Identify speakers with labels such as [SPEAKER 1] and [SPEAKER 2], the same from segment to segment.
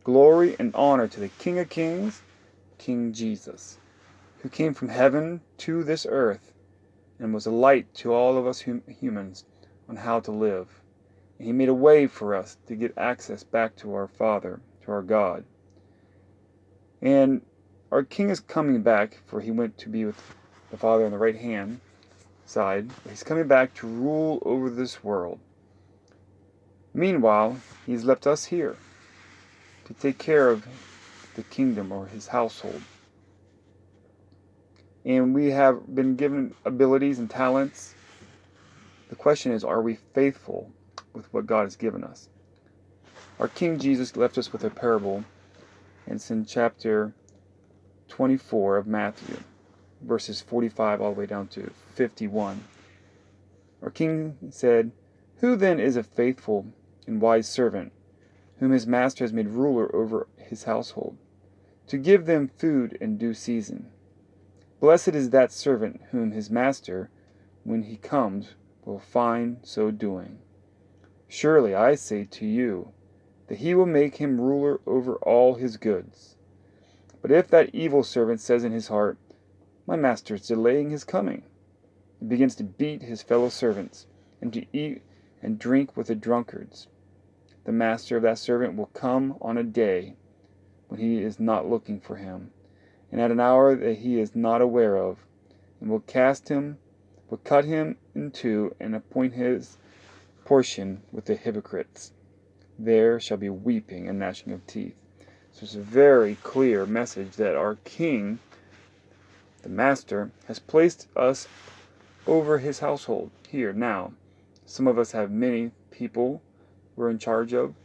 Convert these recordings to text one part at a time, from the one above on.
[SPEAKER 1] Glory and honor to the King of Kings, King Jesus, who came from heaven to this earth and was a light to all of us humans on how to live. And he made a way for us to get access back to our Father, to our God. And our King is coming back, for he went to be with the Father on the right hand side. He's coming back to rule over this world. Meanwhile, he's left us here to take care of the kingdom or his household. And we have been given abilities and talents. The question is, are we faithful with what God has given us? Our King Jesus left us with a parable, and it's in chapter 24 of Matthew, verses 45 all the way down to 51. Our King said, "Who then is a faithful and wise servant, whom his master has made ruler over his household, to give them food in due season? Blessed is that servant whom his master, when he comes, will find so doing. Surely I say to you, that he will make him ruler over all his goods. But if that evil servant says in his heart, 'My master is delaying his coming,' and begins to beat his fellow servants, and to eat and drink with the drunkards, the master of that servant will come on a day when he is not looking for him, and at an hour that he is not aware of, and will cut him in two, and appoint his portion with the hypocrites. There shall be weeping and gnashing of teeth." So it's a very clear message that our King, the Master, has placed us over his household here now. Some of us have many people we're in charge of.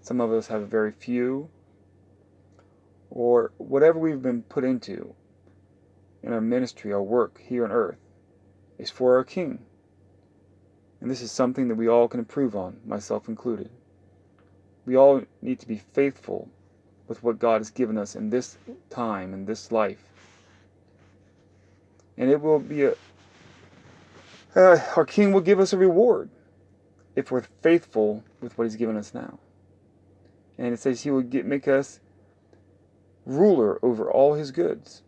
[SPEAKER 1] Some of us have very few. Or whatever we've been put into in our ministry, our work here on earth, is for our King. And this is something that we all can improve on, myself included. We all need to be faithful with what God has given us in this time, in this life. And it will be our King will give us a reward if we're faithful with what he's given us now. And it says he will make us ruler over all his goods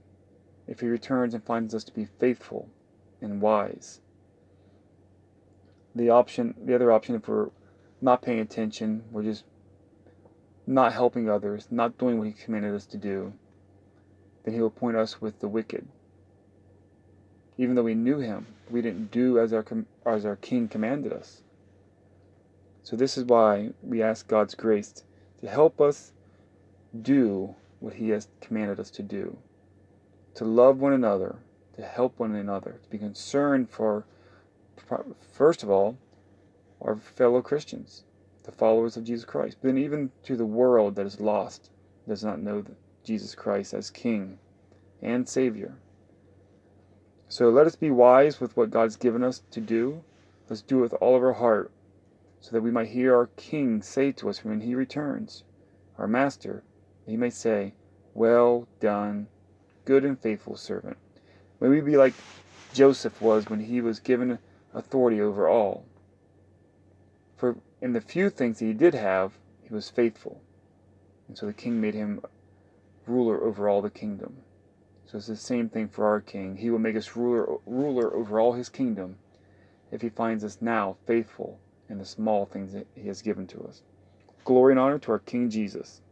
[SPEAKER 1] if he returns and finds us to be faithful and wise. The other option, if we're not paying attention, we're just not helping others, not doing what he commanded us to do, then he will appoint us with the wicked. Even though we knew him, we didn't do as our King commanded us. So this is why we ask God's grace to help us do what he has commanded us to do. To love one another, to help one another, to be concerned for, first of all, our fellow Christians, the followers of Jesus Christ, but then even to the world that is lost, does not know Jesus Christ as King and Savior. So let us be wise with what God's given us to do. Let's do it with all of our heart, so that we might hear our King say to us when he returns, our Master, he may say, "Well done, good and faithful servant." May we be like Joseph was when he was given authority over all. For in the few things that he did have, he was faithful. And so the King made him ruler over all the kingdom. So it's the same thing for our King. He will make us ruler over all his kingdom if he finds us now faithful in the small things that he has given to us. Glory and honor to our King Jesus.